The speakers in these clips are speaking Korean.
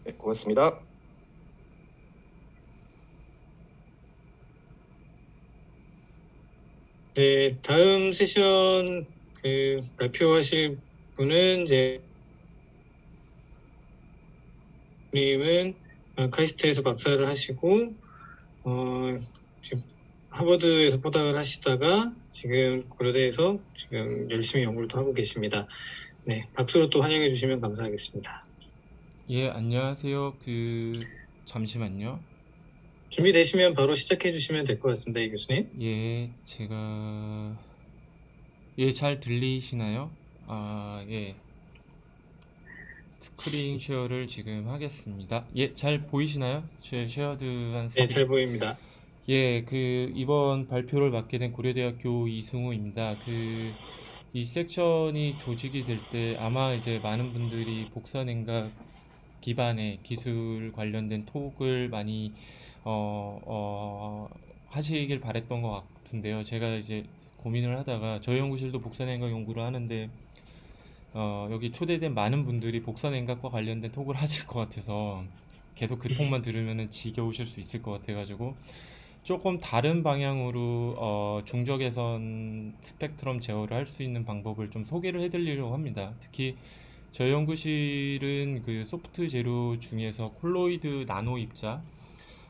네, 고맙습니다. 네, 다음 세션 발표하실 분은 이제 님은 카이스트에서 박사를 하시고 지금 하버드에서 포닥을 하시다가 지금 고려대에서 지금 열심히 연구를 또 하고 계십니다. 네, 박수로 또 환영해 주시면 감사하겠습니다. 예, 안녕하세요. 잠시만요. 준비되시면 바로 시작해 주시면 될 것 같습니다, 이 교수님. 예, 잘 들리시나요? 예. 스크린 쉐어를 지금 하겠습니다. 예, 잘 보이시나요? 제 쉐어드한 네, 잘 보입니다. 예, 이번 발표를 맡게 된 고려대학교 이승우입니다. 이 섹션이 조직이 될 때 아마 이제 많은 분들이 복사냉각 기반의 기술 관련된 톡을 많이 하시길 바랬던 것 같은데요. 제가 이제 고민을 하다가 저희 연구실도 복사냉각 연구를 하는데 여기 초대된 많은 분들이 복사냉각과 관련된 톡을 하실 것 같아서 계속 그 톡만 들으면 지겨우실 수 있을 것 같아가지고 조금 다른 방향으로 중적외선 스펙트럼 제어를 할 수 있는 방법을 좀 소개를 해드리려고 합니다. 특히 저희 연구실은 그 소프트 재료 중에서 콜로이드 나노 입자,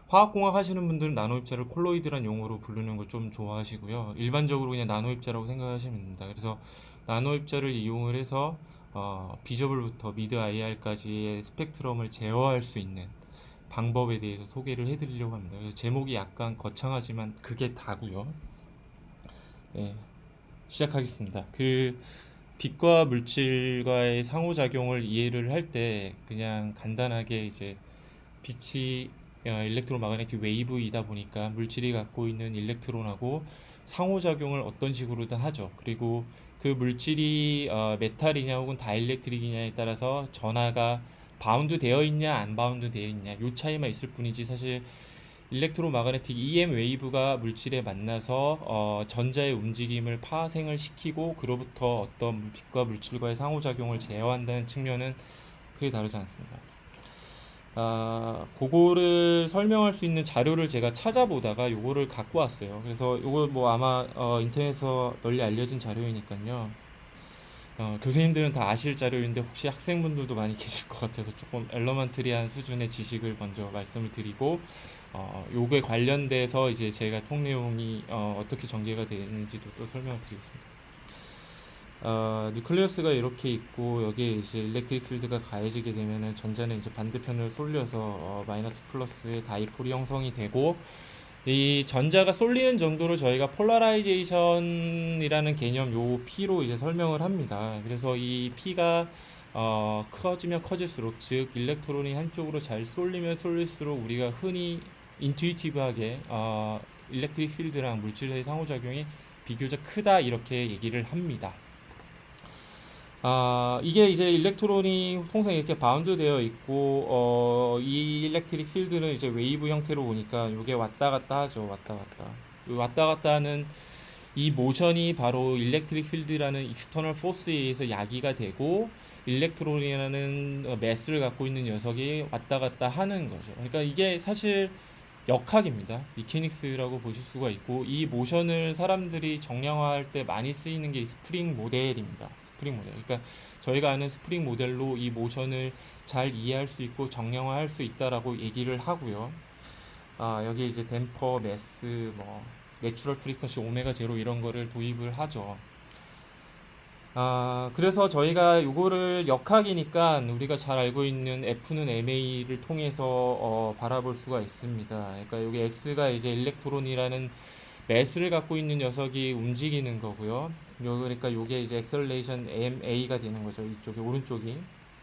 화학공학 하시는 분들은 나노 입자를 콜로이드란 용어로 부르는 걸 좀 좋아하시고요. 일반적으로 그냥 나노 입자라고 생각하시면 됩니다. 그래서 나노 입자를 이용을 해서 비저블부터 미드 IR까지의 스펙트럼을 제어할 수 있는 방법에 대해서 소개를 해드리려고 합니다. 그래서 제목이 약간 거창하지만 그게 다고요. 네, 시작하겠습니다. 빛과 물질과의 상호작용을 이해를 할 때 그냥 간단하게 이제 빛이 일렉트로마그네틱 웨이브이다 보니까 물질이 갖고 있는 일렉트론하고 상호작용을 어떤 식으로든 하죠. 그리고 그 물질이 메탈이냐 혹은 다이일렉트릭이냐에 따라서 전하가 바운드 되어 있냐 안 바운드 되어 있냐 요 차이만 있을 뿐이지 사실 일렉트로마그네틱 EM 웨이브가 물질에 만나서 전자의 움직임을 파생을 시키고 그로부터 어떤 빛과 물질과의 상호작용을 제어한다는 측면은 크게 다르지 않습니다. 그거를 설명할 수 있는 자료를 제가 찾아보다가 요거를 갖고 왔어요. 그래서 요거 뭐 아마 인터넷에서 널리 알려진 자료이니까요. 교수님들은 다 아실 자료인데 혹시 학생분들도 많이 계실 것 같아서 조금 엘러먼트리한 수준의 지식을 먼저 말씀을 드리고 요게 관련돼서 이제 제가 통 내용이 어떻게 전개가 되는지도 또 설명을 드리겠습니다. 뉴클리어스가 이렇게 있고 여기에 이제 일렉트릭 필드가 가해지게 되면은 전자는 이제 반대편을 쏠려서 마이너스 플러스의 다이폴이 형성이 되고 이 전자가 쏠리는 정도로 저희가 폴라라이제이션이라는 개념 요 P로 이제 설명을 합니다. 그래서 이 P가 커지면 커질수록 즉 일렉트론이 한쪽으로 잘 쏠리면 쏠릴수록 우리가 흔히 인투이티브하게 일렉트릭 필드랑 물질의 상호작용이 비교적 크다 이렇게 얘기를 합니다. 이게 이제 일렉트론이 통상 이렇게 바운드 되어 있고, 이 일렉트릭 필드는 이제 웨이브 형태로 오니까 이게 왔다 갔다 하죠. 왔다 갔다. 이 왔다 갔다 하는 이 모션이 바로 일렉트릭 필드라는 익스터널 포스에 의해서 야기가 되고, 일렉트론이라는 매스를 갖고 있는 녀석이 왔다 갔다 하는 거죠. 그러니까 이게 사실 역학입니다. 미케닉스라고 보실 수가 있고, 이 모션을 사람들이 정량화할 때 많이 쓰이는 게 스프링 모델입니다. 스프링 모델. 그러니까 저희가 아는 스프링 모델로 이 모션을 잘 이해할 수 있고 정량화할 수 있다라고 얘기를 하고요. 여기 이제 댐퍼, 매스, 뭐 내추럴 프리퀀시 오메가 제로 이런 거를 도입을 하죠. 그래서 저희가 요거를 역학이니까 우리가 잘 알고 있는 F는 MA를 통해서 바라볼 수가 있습니다. 그러니까 여기 X가 이제 일렉트론이라는 매스를 갖고 있는 녀석이 움직이는 거고요. 그러니까 요게 이제 엑셀레이션 MA가 되는 거죠. 이쪽이 오른쪽이.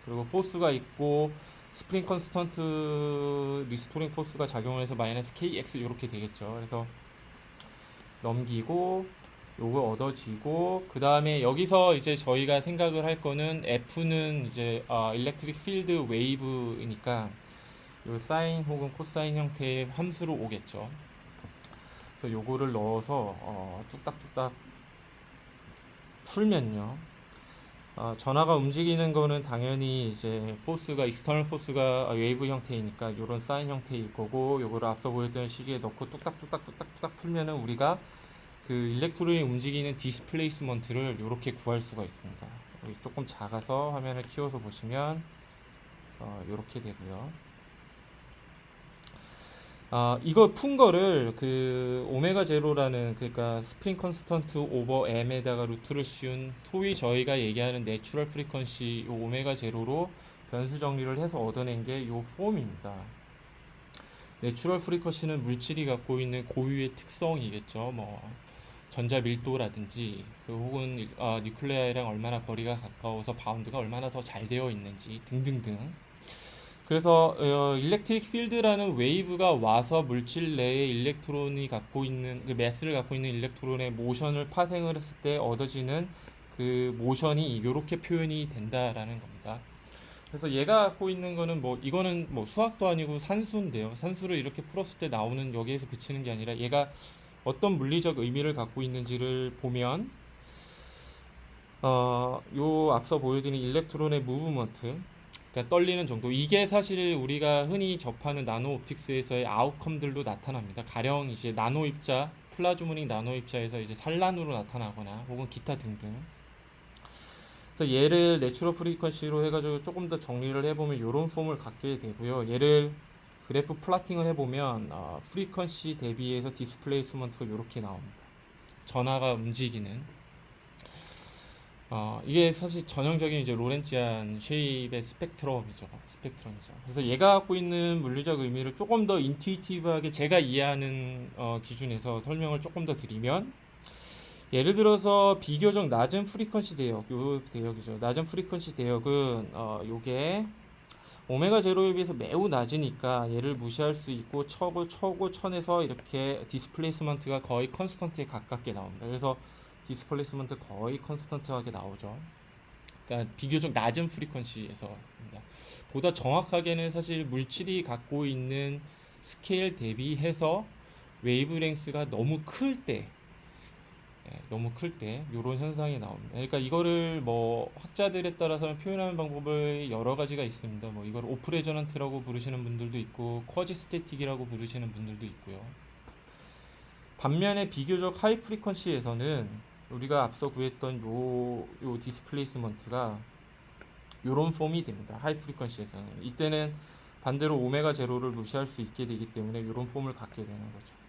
그리고 포스가 있고 스프링 컨스턴트 리스토링 포스가 작용을 해서 마이너스 KX 이렇게 되겠죠. 그래서 넘기고 요거 얻어지고 그 다음에 여기서 이제 저희가 생각을 할 거는 F는 이제 일렉트릭 필드 웨이브니까 요 사인 혹은 코사인 형태의 함수로 오겠죠. 그래서 요거를 넣어서 뚝딱뚝딱 풀면요. 전하가 움직이는 거는 당연히 이제 포스가 익스터널 포스가 웨이브 형태이니까 이런 사인 형태일 거고, 요거를 앞서 보였던 시기에 넣고 뚝딱뚝딱 풀면은 우리가 그 일렉트론이 움직이는 디스플레이스먼트를 이렇게 구할 수가 있습니다. 여기 조금 작아서 화면을 키워서 보시면 이렇게 되고요. 이거 푼 거를 그 오메가 제로라는, 그러니까 스프링 컨스턴트 오버 m에다가 루트를 씌운 소위 저희가 얘기하는 내추럴 프리퀀시 요 오메가 제로로 변수 정리를 해서 얻어낸 게 요 폼입니다. 내추럴 프리퀀시는 물질이 갖고 있는 고유의 특성이겠죠. 뭐 전자 밀도라든지 그 혹은 뉴클레아이랑 얼마나 거리가 가까워서 바운드가 얼마나 더 잘 되어 있는지 등등등. 그래서 일렉트릭 필드라는 웨이브가 와서 물질 내에 일렉트론이 갖고 있는 그 매스를 갖고 있는 일렉트론의 모션을 파생을 했을 때 얻어지는 그 모션이 이렇게 표현이 된다라는 겁니다. 그래서 얘가 갖고 있는 거는 뭐 이거는 뭐 수학도 아니고 산수인데요. 산수를 이렇게 풀었을 때 나오는, 여기에서 그치는 게 아니라 얘가 어떤 물리적 의미를 갖고 있는지를 보면 요 앞서 보여드린 일렉트론의 무브먼트, 그러니까 떨리는 정도, 이게 사실 우리가 흔히 접하는 나노 옵틱스에서의 아웃컴들로 나타납니다. 가령 이제 나노 입자, 플라즈모닉 나노 입자에서 이제 산란으로 나타나거나 혹은 기타 등등. 그래서 얘를 내추럴 프리퀀시로 해가지고 조금 더 정리를 해보면 이런 폼을 갖게 되고요. 얘를 그래프 플라팅을 해보면 프리퀀시 대비해서 디스플레이스먼트가 이렇게 나옵니다. 전하가 움직이는, 이게 사실 전형적인 이제 로렌치안 쉐입의 스펙트럼이죠. 그래서 얘가 갖고 있는 물리적 의미를 조금 더 인투이티브하게 제가 이해하는 기준에서 설명을 조금 더 드리면, 예를 들어서 비교적 낮은 프리퀀시 대역, 요 대역이죠. 낮은 프리퀀시 대역은 요게 오메가 제로에 비해서 매우 낮으니까 얘를 무시할 수 있고 초고 천에서 이렇게 디스플레이스먼트가 거의 컨스턴트에 가깝게 나옵니다. 그래서 디스플레이스먼트 거의 컨스턴트하게 나오죠. 그러니까 비교적 낮은 프리퀀시에서입니다. 보다 정확하게는 사실 물질이 갖고 있는 스케일 대비해서 웨이브랭스가 너무 클 때 이런 현상이 나옵니다. 그러니까 이거를 뭐 학자들에 따라서는 표현하는 방법을 여러 가지가 있습니다. 뭐 이걸 오프 레저넌트라고 부르시는 분들도 있고 쿼지 스태틱이라고 부르시는 분들도 있고요. 반면에 비교적 하이 프리퀀시에서는 우리가 앞서 구했던 요 디스플레이스먼트가 요런 폼이 됩니다. 하이 프리퀀시에서는 이때는 반대로 오메가 제로를 무시할 수 있게 되기 때문에 요런 폼을 갖게 되는 거죠.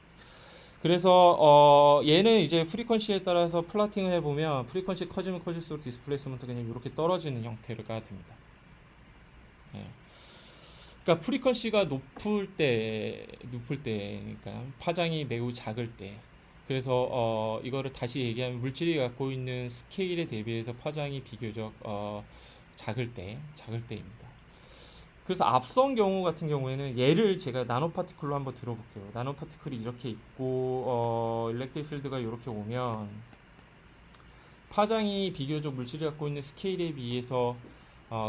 그래서 얘는 이제 프리퀀시에 따라서 플라팅을 해보면 프리퀀시 커지면 커질수록 디스플레이스먼트 그냥 이렇게 떨어지는 형태가 됩니다. 예. 그러니까 프리퀀시가 높을 때, 그러니까 파장이 매우 작을 때, 그래서 이거를 다시 얘기하면 물질이 갖고 있는 스케일에 대비해서 파장이 비교적 작을 때입니다. 그래서 앞선 경우 같은 경우에는 얘를 제가 나노 파티클로 한번 들어볼게요. 나노 파티클이 이렇게 있고 일렉트릭 필드가 이렇게 오면 파장이 비교적 물질이 갖고 있는 스케일에 비해서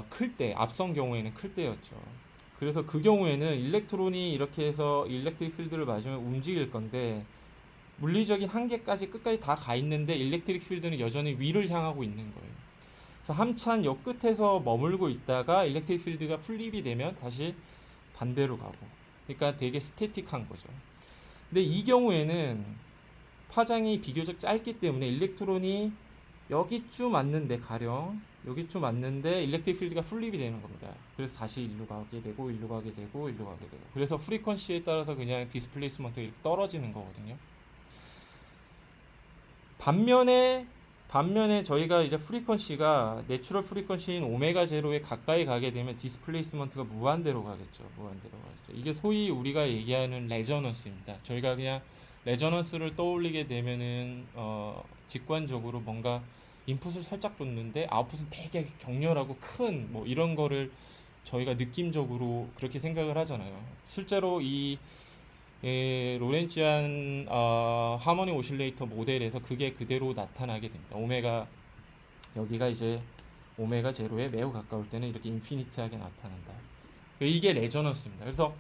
클 때, 앞선 경우에는 클 때였죠. 그래서 그 경우에는 일렉트론이 이렇게 해서 일렉트릭 필드를 맞으면 움직일 건데 물리적인 한계까지 끝까지 다 가 있는데 일렉트릭 필드는 여전히 위를 향하고 있는 거예요. 그래서 한참 역 끝에서 머물고 있다가 일렉트릭 필드가 풀립이 되면 다시 반대로 가고, 그러니까 되게 스태틱한 거죠. 근데 이 경우에는 파장이 비교적 짧기 때문에 일렉트론이 여기쯤 왔는데, 가령 여기쯤 왔는데 일렉트릭 필드가 풀립이 되는 겁니다. 그래서 다시 일로 가게 되고 그래서 프리퀀시에 따라서 그냥 디스플레이스먼트가 이렇게 떨어지는 거거든요. 반면에 저희가 이제 프리퀀시가 내추럴 프리퀀시인 오메가 제로에 가까이 가게 되면 디스플레이스먼트가 무한대로 가겠죠. 이게 소위 우리가 얘기하는 레저넌스입니다. 저희가 그냥 레저넌스를 떠올리게 되면은 직관적으로 뭔가 인풋을 살짝 줬는데 아웃풋은 되게 격렬하고 큰 뭐 이런 거를 저희가 느낌적으로 그렇게 생각을 하잖아요. 실제로 이 로렌치안 하모니 오실레이터 모델에서 그게 그대로 나타나게 됩니다. 여기가 이제 오메가 제로에 매우 가까울 때는 이렇게 인피니트하게 나타난다. 이게 레저넌스입니다. 그래서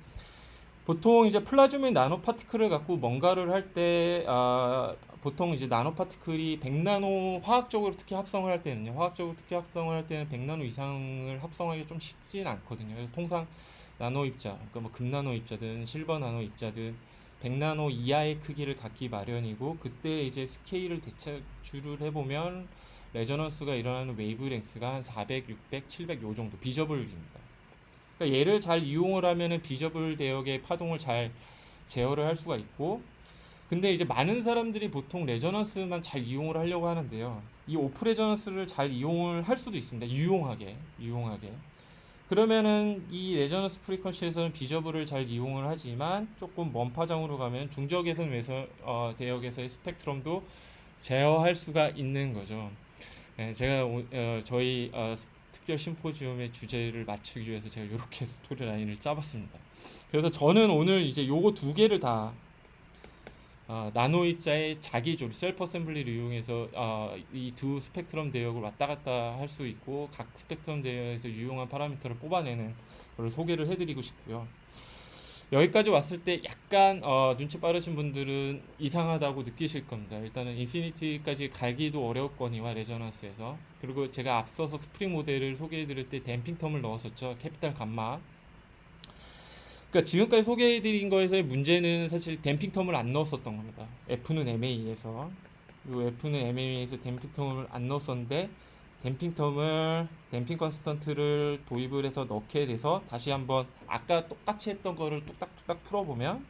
보통 이제 플라즈모의 나노 파티클을 갖고 뭔가를 할 때 보통 이제 나노 파티클이 100나노 화학적으로 특히 합성을 할 때는요. 화학적으로 특히 합성을 할 때는 100나노 이상을 합성하기 좀 쉽진 않거든요. 그래서 통상 나노 입자, 그러니까 뭐 금나노 입자든 실버 나노 입자든 100나노 이하의 크기를 갖기 마련이고, 그때 이제 스케일을 대체주를 해보면 레저넌스가 일어나는 웨이브랭스가 한 400, 600, 700 요 정도 비저블입니다. 그러니까 얘를 잘 이용을 하면은 비저블 대역의 파동을 잘 제어를 할 수가 있고, 근데 이제 많은 사람들이 보통 레저넌스만 잘 이용을 하려고 하는데요. 이 오프 레저넌스를 잘 이용을 할 수도 있습니다. 유용하게. 그러면은 이 레저넌스 프리퀀시에서는 비저블을 잘 이용을 하지만 조금 먼 파장으로 가면 중적외선 대역에서의 스펙트럼도 제어할 수가 있는 거죠. 제가 저희 특별 심포지움의 주제를 맞추기 위해서 제가 이렇게 스토리 라인을 짜봤습니다. 그래서 저는 오늘 이제 요거 두 개를 다 나노 입자의 자기조립 셀프 어셈블리를 이용해서 이 두 스펙트럼 대역을 왔다 갔다 할 수 있고 각 스펙트럼 대역에서 유용한 파라미터를 뽑아내는 걸 소개를 해드리고 싶고요. 여기까지 왔을 때 약간 눈치 빠르신 분들은 이상하다고 느끼실 겁니다. 일단은 인피니티까지 가기도 어렵거니와 레저넌스에서, 그리고 제가 앞서서 스프링 모델을 소개해드릴 때 댐핑 텀을 넣었었죠. 캐피탈 감마. 그러니까 지금까지 소개해드린 거에서의 문제는 사실 댐핑 텀을 안 넣었었던 겁니다. F는 MA에서, 요 F는 MA에서 댐핑 텀을 안 넣었었는데, 댐핑 컨스턴트를 도입을 해서 넣게 돼서 다시 한번 아까 똑같이 했던 거를 뚝딱뚝딱 풀어보면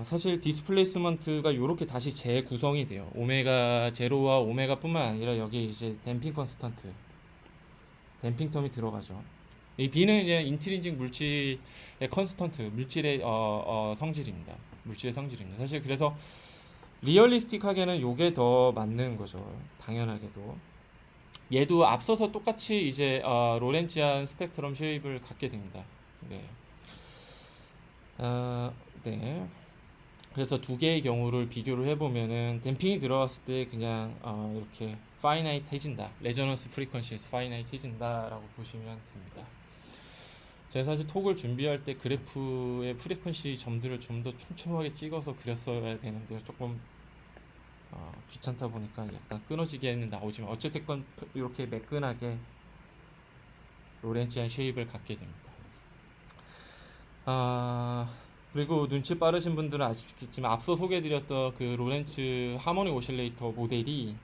사실 디스플레이스먼트가 이렇게 다시 재구성이 돼요. 오메가 제로와 오메가뿐만 아니라 여기 이제 댐핑 컨스턴트, 댐핑 텀이 들어가죠. 이 B는 이제 인트린직 물질의 컨스턴트, 물질의 성질입니다. 사실 그래서 리얼리스틱하게는 요게 더 맞는 거죠. 당연하게도. 얘도 앞서서 똑같이 이제 로렌치안 스펙트럼 쉐입을 갖게 됩니다. 네. 네. 그래서 두 개의 경우를 비교를 해보면은 댐핑이 들어갔을 때 그냥 이렇게 파이나이트해진다. 레저넌스 프리퀀시에서 파이나이트해진다라고 보시면 됩니다. 제가 사실 톡을 준비할 때 그래프의 프리퀀시 점들을 좀 더 촘촘하게 찍어서 그렸어야 되는데요. 조금 귀찮다 보니까 약간 끊어지게는 나오지만 어쨌든 이렇게 매끈하게 로렌치안 쉐입을 갖게 됩니다. 그리고 눈치 빠르신 분들은 아시겠지만 앞서 소개해드렸던 그 로렌츠 하모닉 오실레이터 모델이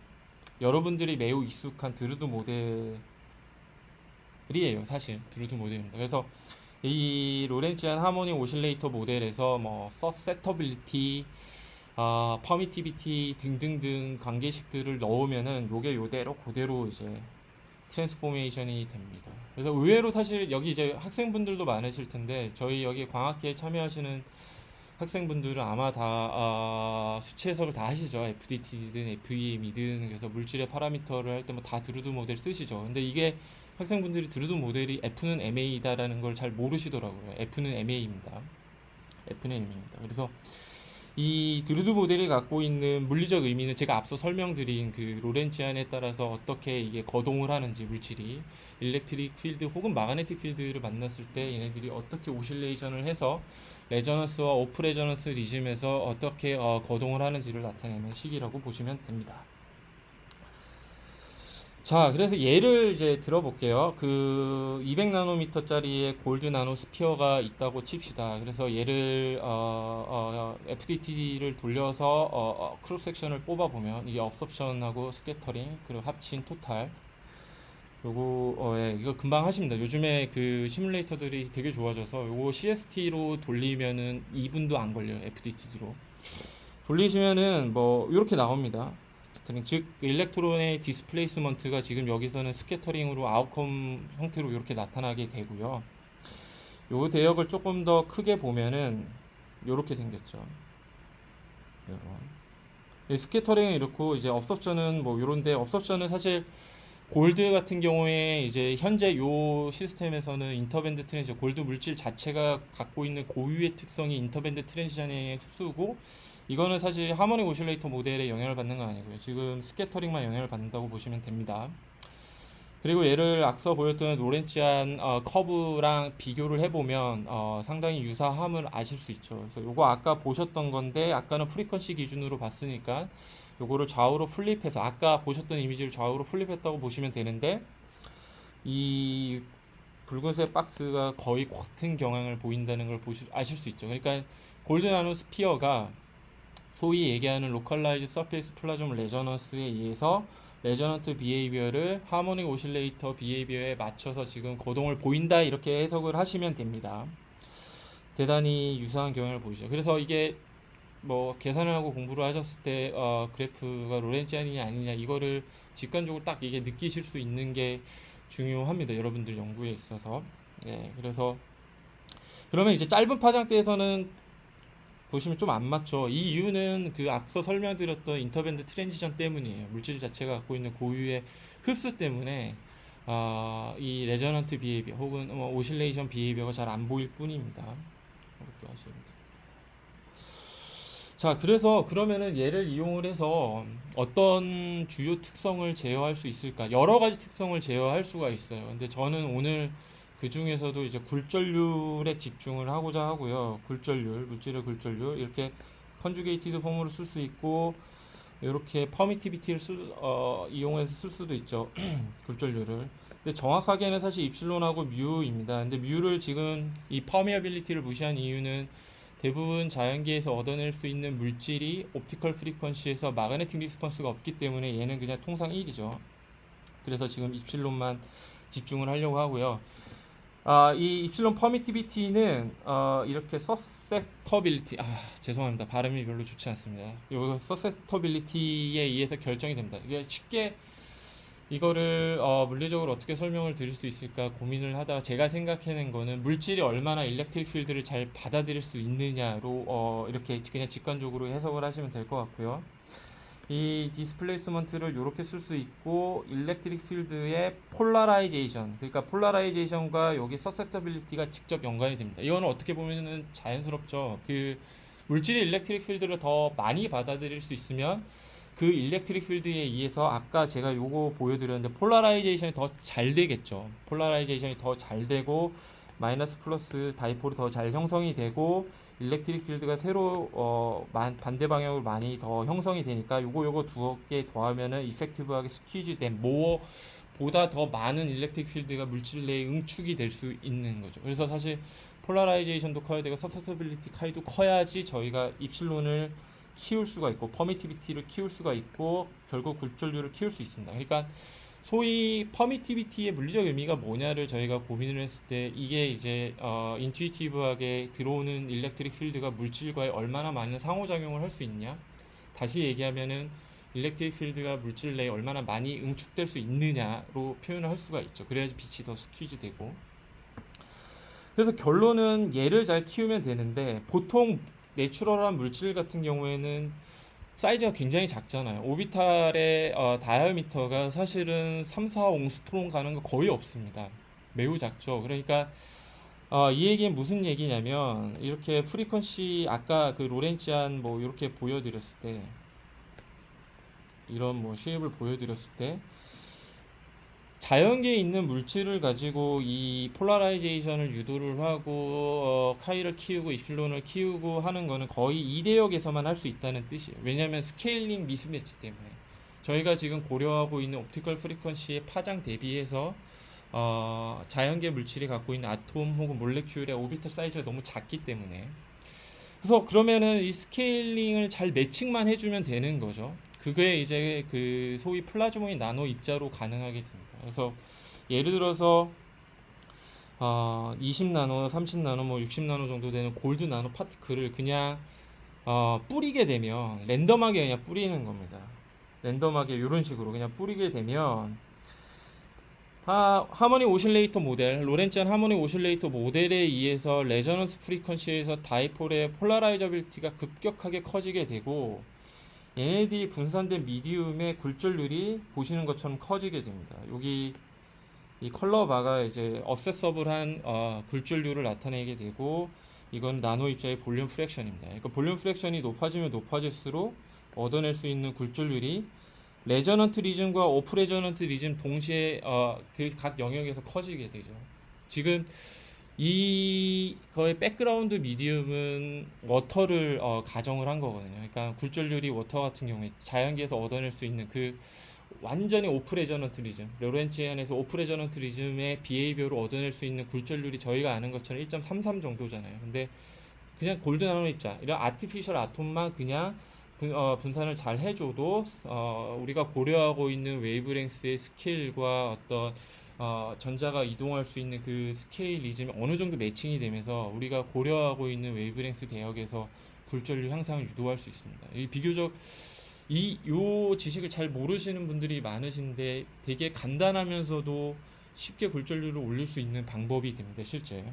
여러분들이 매우 익숙한 드루드 모델이에요. 사실 드루드 모델입니다. 그래서 이 로렌치안 하모닉 오실레이터 모델에서 뭐 서세터빌리티, 퍼미티비티 등등등 관계식들을 넣으면은 요게 요대로 그대로 이제 트랜스포메이션이 됩니다. 그래서 의외로 사실 여기 이제 학생분들도 많으실 텐데 저희 여기 광학기에 참여하시는 학생분들은 아마 다 수치 해석을 다 하시죠. FDT든 FEM이든. 그래서 물질의 파라미터를 할 때 뭐 다 드루드 모델 쓰시죠. 근데 이게 학생분들이 드루드 모델이 F는 MA다라는 걸 잘 모르시더라고요. F는 MA입니다. 그래서 이 드루드 모델이 갖고 있는 물리적 의미는 제가 앞서 설명드린 그 로렌치안에 따라서 어떻게 이게 거동을 하는지, 물질이 일렉트릭 필드 혹은 마그네틱 필드를 만났을 때 얘네들이 어떻게 오실레이션을 해서 레저넌스와 오프 레저넌스 리즘에서 어떻게 거동을 하는지를 나타내는 식이라고 보시면 됩니다. 자, 그래서 예를 이제 들어볼게요. 그 200나노미터짜리의 골드 나노 스피어가 있다고 칩시다. 그래서 얘를 FDT를 돌려서 크로스 섹션을 뽑아보면 이게 업섭션하고 스캐터링 그리고 합친 토탈. 요거 예, 이거 금방 하십니다. 요즘에 그 시뮬레이터들이 되게 좋아져서 요거 CST로 돌리면은 2분도 안 걸려요. FDT로 돌리시면은 뭐 이렇게 나옵니다. 즉 일렉트론의 디스플레이스먼트가 지금 여기서는 스캐터링으로 아웃컴 형태로 이렇게 나타나게 되고요. 요 대역을 조금 더 크게 보면은 이렇게 생겼죠. 요런. 스캐터링은 이렇고 이제 업섭션은 뭐 요런데, 업섭션은 사실 골드 같은 경우에 이제 현재 요 시스템에서는 인터밴드 트랜지션, 골드 물질 자체가 갖고 있는 고유의 특성이 인터밴드 트랜지션의 흡수고, 이거는 사실 하모닉 오실레이터 모델에 영향을 받는 건 아니고요. 지금 스캐터링만 영향을 받는다고 보시면 됩니다. 그리고 얘를 앞서 보였던 로렌치안 커브랑 비교를 해보면 상당히 유사함을 아실 수 있죠. 그래서 요거 아까 보셨던 건데 아까는 프리퀀시 기준으로 봤으니까 요거를 좌우로 플립해서 아까 보셨던 이미지를 좌우로 플립했다고 보시면 되는데 이 붉은색 박스가 거의 같은 경향을 보인다는 걸 아실 수 있죠. 그러니까 골드 나노 스피어가 소위 얘기하는 로컬라이즈 서페이스 플라즘 레저넌스에 의해서 레저넌트 비헤이비어를 하모닉 오실레이터 비헤이비어에 맞춰서 지금 거동을 보인다 이렇게 해석을 하시면 됩니다. 대단히 유사한 경향을 보이죠. 그래서 이게 뭐 계산을 하고 공부를 하셨을 때 그래프가 로렌치안이냐 아니냐 이거를 직관적으로 딱 이게 느끼실 수 있는 게 중요합니다. 여러분들 연구에 있어서. 네, 그래서 그러면 이제 짧은 파장대에서는 보시면 좀 안 맞죠. 이 이유는 그 앞서 설명드렸던 인터밴드 트랜지션 때문이에요. 물질 자체가 갖고 있는 고유의 흡수 때문에 이 레저넌트 비헤이비어 혹은 오실레이션 비헤이비어가 잘 안 보일 뿐입니다. 이렇게 하시면 됩니다. 자, 그래서 그러면은 얘를 이용을 해서 어떤 주요 특성을 제어할 수 있을까? 여러 가지 특성을 제어할 수가 있어요. 근데 저는 오늘 그 중에서도 이제 굴절률에 집중을 하고자 하고요. 굴절률, 물질의 굴절률 이렇게 컨주게이티드 폼으로 쓸 수 있고 이렇게 퍼미티비티를 이용해서 쓸 수도 있죠. 굴절률을. 근데 정확하게는 사실 입실론하고 뮤입니다. 근데 뮤를 지금 이 퍼미어빌리티를 무시한 이유는 대부분 자연계에서 얻어낼 수 있는 물질이 옵티컬 프리퀀시에서 마그네틱 리스폰스가 없기 때문에 얘는 그냥 통상 1이죠. 그래서 지금 입실론만 집중을 하려고 하고요. 이 입실론 퍼미티비티는 이렇게 서섹터빌리티 죄송합니다. 발음이 별로 좋지 않습니다. 이거 서섹터빌리티에 의해서 결정이 됩니다. 이게 쉽게 이거를 물리적으로 어떻게 설명을 드릴 수 있을까 고민을 하다가 제가 생각해낸 거는 물질이 얼마나 일렉트릭 필드를 잘 받아들일 수 있느냐로 이렇게 그냥 직관적으로 해석을 하시면 될 것 같고요. 이 디스플레이스먼트를 이렇게 쓸 수 있고 일렉트릭 필드의 폴라라이제이션 그러니까 폴라라이제이션과 여기 서섹터빌리티가 직접 연관이 됩니다. 이거는 어떻게 보면은 자연스럽죠. 그 물질이 일렉트릭 필드를 더 많이 받아들일 수 있으면 그 일렉트릭 필드에 의해서 아까 제가 요거 보여드렸는데 폴라라이제이션이 더 잘 되겠죠. 폴라라이제이션이 더 잘 되고 마이너스 플러스 다이폴이 더 잘 형성이 되고 일렉트릭 필드가 새로 반대 방향으로 많이 더 형성이 되니까 요거 두 개 더하면은 이펙티브하게 스퀴즈된 보다 더 많은 일렉트릭 필드가 물질 내에 응축이 될 수 있는 거죠. 그래서 사실 폴라라이제이션도 커야 되고 서서서빌리티 카이도 커야지 저희가 입실론을 키울 수가 있고 퍼미티비티를 키울 수가 있고 결국 굴절률을 키울 수 있습니다. 그러니까 소위 퍼미티비티의 물리적 의미가 뭐냐를 저희가 고민을 했을 때 이게 이제 인투이티브하게 들어오는 일렉트릭 필드가 물질과의 얼마나 많은 상호작용을 할 수 있냐, 다시 얘기하면은 일렉트릭 필드가 물질 내에 얼마나 많이 응축될 수 있느냐로 표현을 할 수가 있죠. 그래야지 빛이 더 스퀴즈 되고. 그래서 결론은 얘를 잘 키우면 되는데 보통 내추럴한 물질 같은 경우에는 사이즈가 굉장히 작잖아요. 오비탈의 다이아미터가 사실은 3, 4 옹스트롱 가는 거 거의 없습니다. 매우 작죠. 그러니까 이 얘기는 무슨 얘기냐면 이렇게 프리퀀시 아까 그 로렌치안 뭐 이렇게 보여드렸을 때 이런 뭐 쉐입을 보여드렸을 때 자연계에 있는 물질을 가지고 이 폴라라이제이션을 유도를 하고 카이를 키우고 이필론을 키우고 하는 거는 거의 이대역에서만 할 수 있다는 뜻이에요. 왜냐하면 스케일링 미스매치 때문에 저희가 지금 고려하고 있는 옵티컬 프리퀀시의 파장 대비해서 자연계 물질이 갖고 있는 아톰 혹은 몰레큘의 오비탈 사이즈가 너무 작기 때문에 그래서 그러면은 이 스케일링을 잘 매칭만 해주면 되는 거죠. 그게 이제 그 소위 플라즈모인 나노 입자로 가능하게 됩니다. 그래서 예를 들어서 20나노, 30나노, 뭐 60나노 정도 되는 골드 나노 파티클을 그냥 뿌리게 되면 랜덤하게 그냥 뿌리는 겁니다. 랜덤하게 이런 식으로 그냥 뿌리게 되면 하모닉 오실레이터 모델, 로렌치안 하모닉 오실레이터 모델에 의해서 레저넌스 프리퀀시에서 다이폴의 폴라라이저빌티가 급격하게 커지게 되고 얘네들이 분산된 미디움의 굴절률이 보시는 것처럼 커지게 됩니다. 여기 이 컬러 바가 이제 어세서블한 굴절률을 나타내게 되고 이건 나노 입자의 볼륨 프랙션입니다. 그러니까 볼륨 프랙션이 높아지면 높아질수록 얻어낼 수 있는 굴절률이 레저넌트 리즘과 오프 레저넌트 리즘 동시에 그 각 영역에서 커지게 되죠. 지금 이거의 백그라운드 미디움은 워터를 가정을 한 거거든요. 그러니까 굴절률이 워터 같은 경우에 자연계에서 얻어낼 수 있는 그 완전히 오프 레저넌트 리즘, 로렌치안에서 오프 레저넌트 리즘의 비헤이비어로 얻어낼 수 있는 굴절률이 저희가 아는 것처럼 1.33 정도잖아요. 근데 그냥 골든 나노 입자 이런 아티피셜 아톰만 그냥 분산을 잘 해줘도 우리가 고려하고 있는 웨이브랭스의 스케일과 어떤 전자가 이동할 수 있는 그 스케일 리즘이 어느 정도 매칭이 되면서 우리가 고려하고 있는 웨이브랭스 대역에서 굴절률 향상을 유도할 수 있습니다. 이 비교적 요 지식을 잘 모르시는 분들이 많으신데 되게 간단하면서도 쉽게 굴절률을 올릴 수 있는 방법이 됩니다, 실제.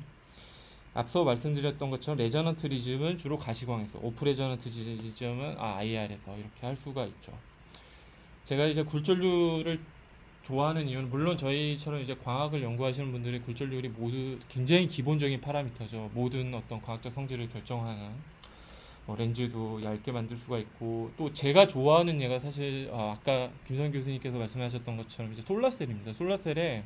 앞서 말씀드렸던 것처럼 레저넌트 리즘은 주로 가시광에서, 오프 레저넌트 리즘은 IR에서 이렇게 할 수가 있죠. 제가 이제 굴절률을 좋아하는 이유는 물론 저희처럼 이제 광학을 연구하시는 분들의 굴절률이 모두 굉장히 기본적인 파라미터죠. 모든 어떤 과학적 성질을 결정하는 렌즈도 얇게 만들 수가 있고, 또 제가 좋아하는 얘가 사실 아까 김성 교수님께서 말씀하셨던 것처럼 이제 솔라셀입니다. 솔라셀에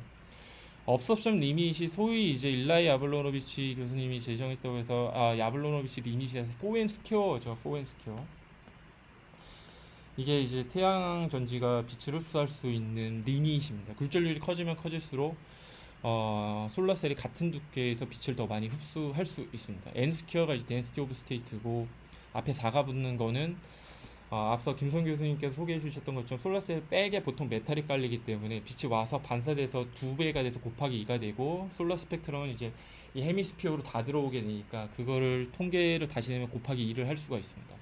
업섭션 리밋이 소위 이제 일라이 야블로노비치 교수님이 제정했다고 해서 야블로노비치 리밋이라서 포엔스퀘어죠. 포엔스퀘어. 이게 이제 태양 전지가 빛을 흡수할 수 있는 리밋입니다. 굴절률이 커지면 커질수록 솔라셀이 같은 두께에서 빛을 더 많이 흡수할 수 있습니다. n 스퀘어가 이제 density of state고 앞에 4가 붙는 거는 앞서 김성 교수님께서 소개해 주셨던 것처럼 솔라셀 백에 보통 메탈이 깔리기 때문에 빛이 와서 반사돼서 2배가 돼서 곱하기 2가 되고, 솔라 스펙트럼은 이제 이 헤미스피어로 다 들어오게 되니까 그거를 통계를 다시 내면 곱하기 2를 할 수가 있습니다.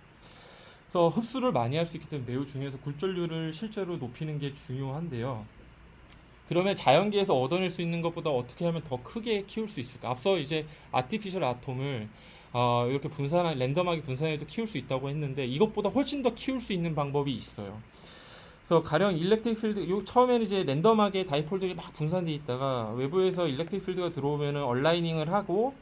그래서 흡수를 많이 할 수 있기 때문에 매우 중요해서 굴절률을 실제로 높이는 게 중요한데요. 그러면 자연계에서 얻어낼 수 있는 것보다 어떻게 하면 더 크게 키울 수 있을까? 앞서 이제 아티피셜 아톰을 이렇게 랜덤하게 분산해도 키울 수 있다고 했는데, 이것보다 훨씬 더 키울 수 있는 방법이 있어요. 그래서 가령 일렉트릭 필드, 처음에는 이제 랜덤하게 다이폴들이 막 분산돼 있다가 외부에서 일렉트릭 필드가 들어오면은 얼라이닝을 하고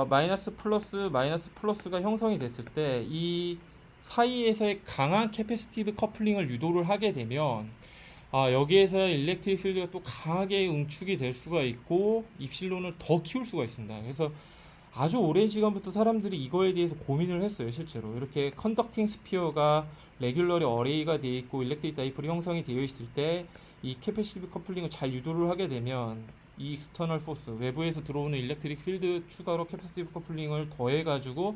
마이너스 플러스가 형성이 됐을 때 이 사이에서의 강한 캐패시티브 커플링을 유도를 하게 되면 여기에서 일렉트릭 필드가 또 강하게 응축이 될 수가 있고 입실론을 더 키울 수가 있습니다. 그래서 아주 오랜 시간부터 사람들이 이거에 대해서 고민을 했어요. 실제로 이렇게 컨덕팅 스피어가 레귤러리 어레이가 되어 있고 일렉트릭 다이폴이 형성이 되어 있을 때 이 캐패시티브 커플링을 잘 유도를 하게 되면 이 익스터널 포스, 외부에서 들어오는 일렉트릭 필드 추가로 캐패시티브 커플링을 더해 가지고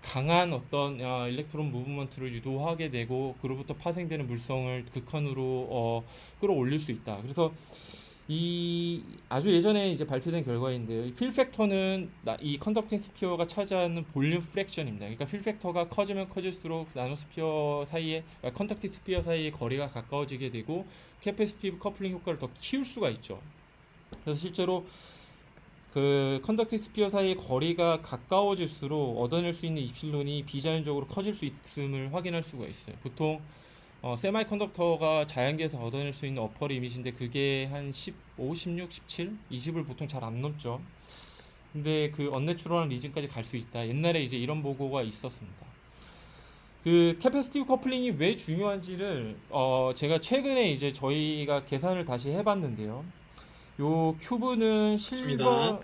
강한 어떤 일렉트론 무브먼트를 유도하게 되고 그로부터 파생되는 물성을 극한으로 끌어올릴 수 있다. 그래서 이 아주 예전에 이제 발표된 결과인데요. 이 필 팩터는 이 컨덕팅 스피어가 차지하는 볼륨 프랙션입니다. 그러니까 필 팩터가 커지면 커질수록 나노스피어 사이에 컨덕팅 스피어 사이의 거리가 가까워지게 되고 캐패시티브 커플링 효과를 더 키울 수가 있죠. 그래서 실제로 그 컨덕팅 스피어 사이의 거리가 가까워질수록 얻어낼 수 있는 입실론이 비자연적으로 커질 수 있음을 확인할 수가 있어요. 보통 세마이 컨덕터가 자연계에서 얻어낼 수 있는 어퍼 리밋인데 그게 한 15, 16, 17, 20을 보통 잘 안 넘죠. 근데 그 언내추럴한 리즘까지 갈 수 있다. 옛날에 이제 이런 보고가 있었습니다. 그 캐패시티브 커플링이 왜 중요한지를 제가 최근에 이제 저희가 계산을 다시 해봤는데요. 요 큐브는 맞습니다.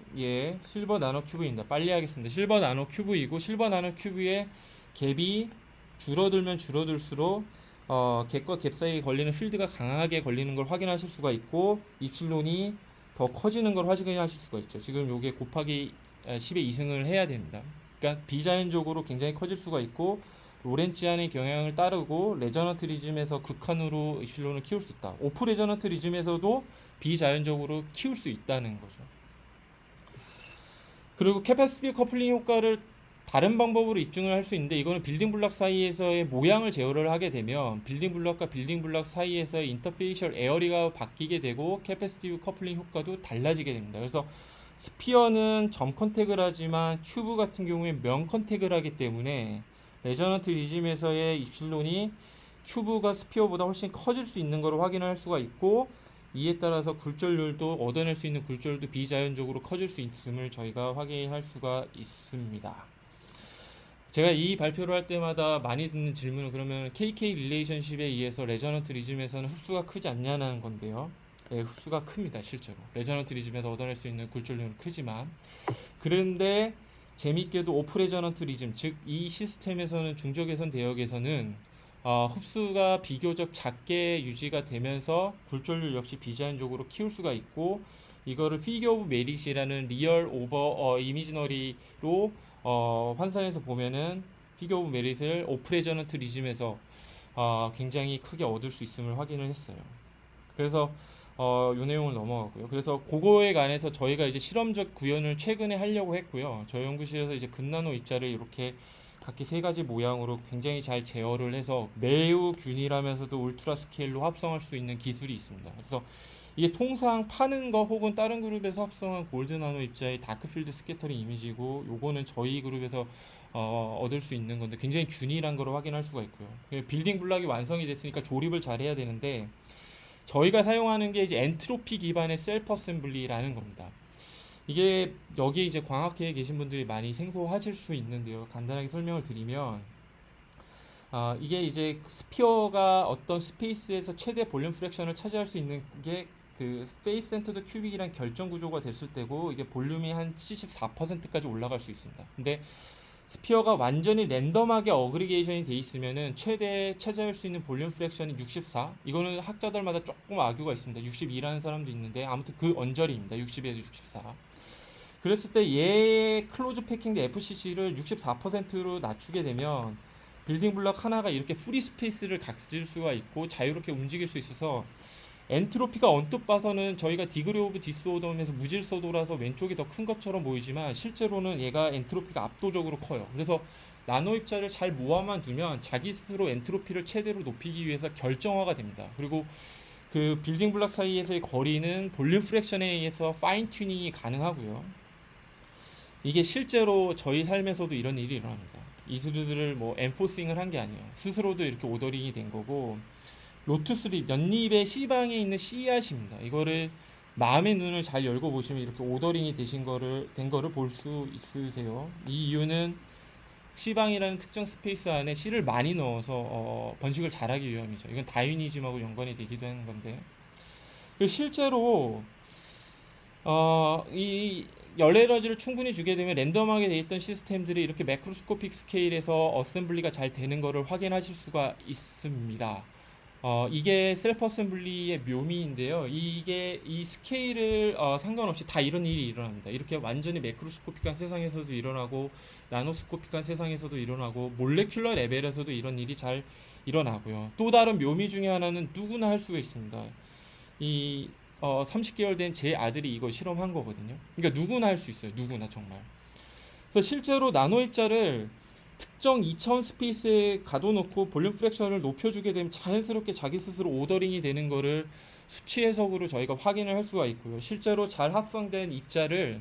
실버 나노 큐브입니다. 빨리 하겠습니다. 실버 나노 큐브이고 실버 나노 큐브의 갭이 줄어들면 줄어들수록 갭과 갭 사이에 걸리는 필드가 강하게 걸리는 걸 확인하실 수가 있고 입실론이 더 커지는 걸 확인하실 수가 있죠. 지금 요게 곱하기 10의 2승을 해야 됩니다. 그러니까 비자연적으로 굉장히 커질 수가 있고 로렌치안의 경향을 따르고 레저넌트 리즘에서 극한으로 입실론을 키울 수 있다. 오프 레저넌트 리즘에서도 비자연적으로 키울 수 있다는 거죠. 그리고 캐패시티 커플링 효과를 다른 방법으로 입증을 할 수 있는데, 이거는 빌딩 블럭 사이에서의 모양을 제어를 하게 되면 빌딩 블럭과 빌딩 블럭 사이에서의 인터페이셜 에어리가 바뀌게 되고 캐패시티브 커플링 효과도 달라지게 됩니다. 그래서 스피어는 점 컨택을 하지만 큐브 같은 경우에 면 컨택을 하기 때문에 레저넌트 리즘에서의 입실론이 큐브가 스피어보다 훨씬 커질 수 있는 것을 확인할 수가 있고, 이에 따라서 굴절률도 얻어낼 수 있는 굴절도 비자연적으로 커질 수 있음을 저희가 확인할 수가 있습니다. 제가 이 발표를 할 때마다 많이 듣는 질문은 그러면 KK 릴레이션십에 의해서 레저넌트 리즘에서는 흡수가 크지 않냐는 건데요. 네, 흡수가 큽니다. 실제로 레저넌트 리즘에서 얻어낼 수 있는 굴절률은 크지만, 그런데 재밌게도 오프 레저넌트 리즘, 즉 이 시스템에서는 중적외선 대역에서는 흡수가 비교적 작게 유지가 되면서 굴절률 역시 비제한적으로 키울 수가 있고, 이거를 피겨 오브 메릿이라는 리얼 오버 이미지너리로 환산해서 보면은 피겨 오브 메릿을 오프 레저넌트 리즘에서 굉장히 크게 얻을 수 있음을 확인을 했어요. 그래서 요 내용을 넘어가고요. 그래서 그거에 관해서 저희가 이제 실험적 구현을 최근에 하려고 했고요. 저희 연구실에서 이제 금나노 입자를 이렇게 각기 세 가지 모양으로 굉장히 잘 제어를 해서 매우 균일하면서도 울트라 스케일로 합성할 수 있는 기술이 있습니다. 그래서 이게 통상 파는 거 혹은 다른 그룹에서 합성한 골드 나노 입자의 다크필드 스캐터링 이미지고, 요거는 저희 그룹에서 얻을 수 있는 건데 굉장히 균일한 거를 확인할 수가 있고요. 빌딩 블락이 완성이 됐으니까 조립을 잘 해야 되는데, 저희가 사용하는 게 이제 엔트로피 기반의 셀프 어셈블리라는 겁니다. 이게 여기 이제 광학계에 계신 분들이 많이 생소하실 수 있는데요. 간단하게 설명을 드리면, 이게 이제 스피어가 어떤 스페이스에서 최대 볼륨 프랙션을 차지할 수 있는 게 그 페이스 센터드 큐빅이란 결정 구조가 됐을 때고, 이게 볼륨이 한 74%까지 올라갈 수 있습니다. 근데 스피어가 완전히 랜덤하게 어그리게이션이 돼 있으면은 최대 차지할 수 있는 볼륨 프랙션이 64. 이거는 학자들마다 조금 악유가 있습니다. 62라는 사람도 있는데 아무튼 그 언저리입니다. 60에서 64. 그랬을 때 얘의 클로즈 패킹드 FCC를 64%로 낮추게 되면 빌딩 블럭 하나가 이렇게 프리 스페이스를 가질 수가 있고 자유롭게 움직일 수 있어서, 엔트로피가 언뜻 봐서는 저희가 디그리 오브 디스오더면서 무질서도라서 왼쪽이 더 큰 것처럼 보이지만 실제로는 얘가 엔트로피가 압도적으로 커요. 그래서 나노 입자를 잘 모아만 두면 자기 스스로 엔트로피를 최대로 높이기 위해서 결정화가 됩니다. 그리고 그 빌딩 블럭 사이에서의 거리는 볼륨 프랙션에 의해서 파인 튜닝이 가능하고요. 이게 실제로 저희 삶에서도 이런 일이 일어납니다. 이들을 뭐 엔포싱을 한 게 아니에요. 스스로도 이렇게 오더링이 된 거고, 로투스립 연립의 C방에 있는 씨앗입니다. 이거를 마음의 눈을 잘 열고 보시면 이렇게 오더링이 된 거를 볼 수 있으세요. 이 이유는 C방이라는 특정 스페이스 안에 C를 많이 넣어서 번식을 잘하기 위함이죠. 이건 다윈이즘하고 연관이 되기도 하는 건데, 실제로 이 열에너지를 충분히 주게 되면 랜덤하게 돼 있던 시스템들이 이렇게 매크로스코픽 스케일에서 어셈블리가 잘 되는 것을 확인하실 수가 있습니다. 이게 셀프 어셈블리의 묘미인데요. 이게 이 스케일을 상관없이 다 이런 일이 일어납니다. 이렇게 완전히 매크로스코픽한 세상에서도 일어나고, 나노스코픽한 세상에서도 일어나고, 몰레큘러 레벨에서도 이런 일이 잘 일어나고요. 또 다른 묘미 중에 하나는 누구나 할 수가 있습니다. 이 30개월 된 제 아들이 이거 실험한 거거든요. 그러니까 누구나 할 수 있어요. 누구나 정말. 그래서 실제로 나노 입자를 특정 2차원 스페이스에 가둬놓고 볼륨 프랙션을 높여주게 되면 자연스럽게 자기 스스로 오더링이 되는 거를 수치 해석으로 저희가 확인을 할 수가 있고요. 실제로 잘 합성된 입자를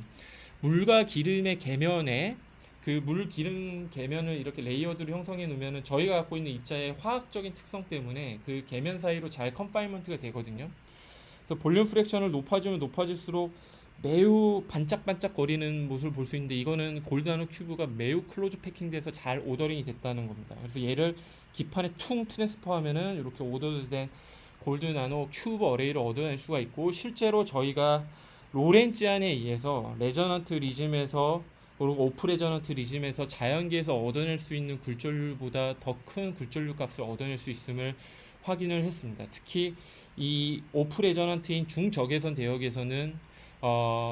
물과 기름의 계면에, 그 물 기름 계면을 이렇게 레이어드로 형성해 놓으면은 저희가 갖고 있는 입자의 화학적인 특성 때문에 그 계면 사이로 잘 컨파인먼트가 되거든요. 그래서 볼륨 프랙션을 높아지면 높아질수록 매우 반짝반짝 거리는 모습을 볼 수 있는데, 이거는 골드 나노 큐브가 매우 클로즈 패킹돼서 잘 오더링이 됐다는 겁니다. 그래서 얘를 기판에 퉁 트랜스퍼하면은 이렇게 오더된 골드 나노 큐브 어레이를 얻어낼 수가 있고, 실제로 저희가 로렌츠안에 의해서 레저넌트 리즘에서, 그리고 오프 레저넌트 리즘에서 자연계에서 얻어낼 수 있는 굴절률보다 더 큰 굴절률 값을 얻어낼 수 있음을 확인을 했습니다. 특히 이 오프 레저넌트인 중적외선 대역에서는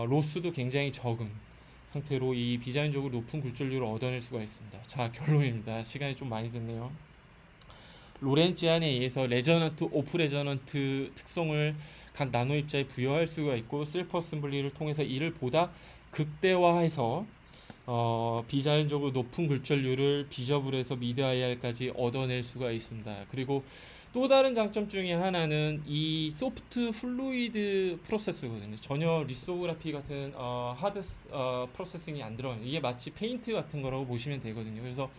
로스도 굉장히 적은 상태로 이 비자연적으로 높은 굴절률을 얻어낼 수가 있습니다. 자, 결론입니다. 시간이 좀 많이 됐네요. 로렌츠 제한에 의해서 레저넌트, 오프 레저넌트 특성을 각 나노 입자에 부여할 수가 있고, 셀프 어셈블리를 통해서 이를 보다 극대화해서 비자연적으로 높은 굴절률을 비저블에서 미드 IR까지 얻어낼 수가 있습니다. 그리고 또 다른 장점 중에 하나는 이 소프트 플루이드 프로세스거든요. 전혀 리소그라피 같은 하드 프로세싱이 안 들어가요. 이게 마치 페인트 같은 거라고 보시면 되거든요. 그래서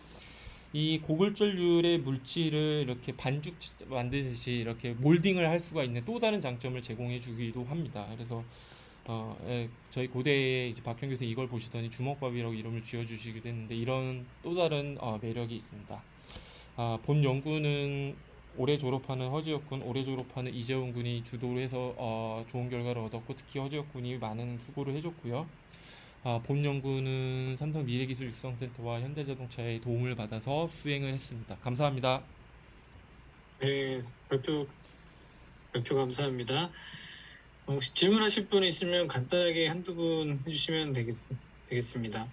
이 고굴절률의 물질을 이렇게 반죽 만드듯이 이렇게 몰딩을 할 수가 있는 또 다른 장점을 제공해 주기도 합니다. 그래서 저희 고대에 이제 박현 교수 이걸 보시더니 주먹밥이라고 이름을 지어주시기도 했는데 이런 또 다른 매력이 있습니다. 본 연구는 올해 졸업하는 허지혁 군, 올해 졸업하는 이재훈 군이 주도를 해서 좋은 결과를 얻었고 특히 허지혁 군이 많은 수고를 해줬고요. 본 연구는 삼성 미래기술 육성센터와 현대자동차의 도움을 받아서 수행을 했습니다. 감사합니다. 네, 발표 감사합니다. 혹시 질문하실 분 있으면 간단하게 한두 분 해주시면 되겠습니다.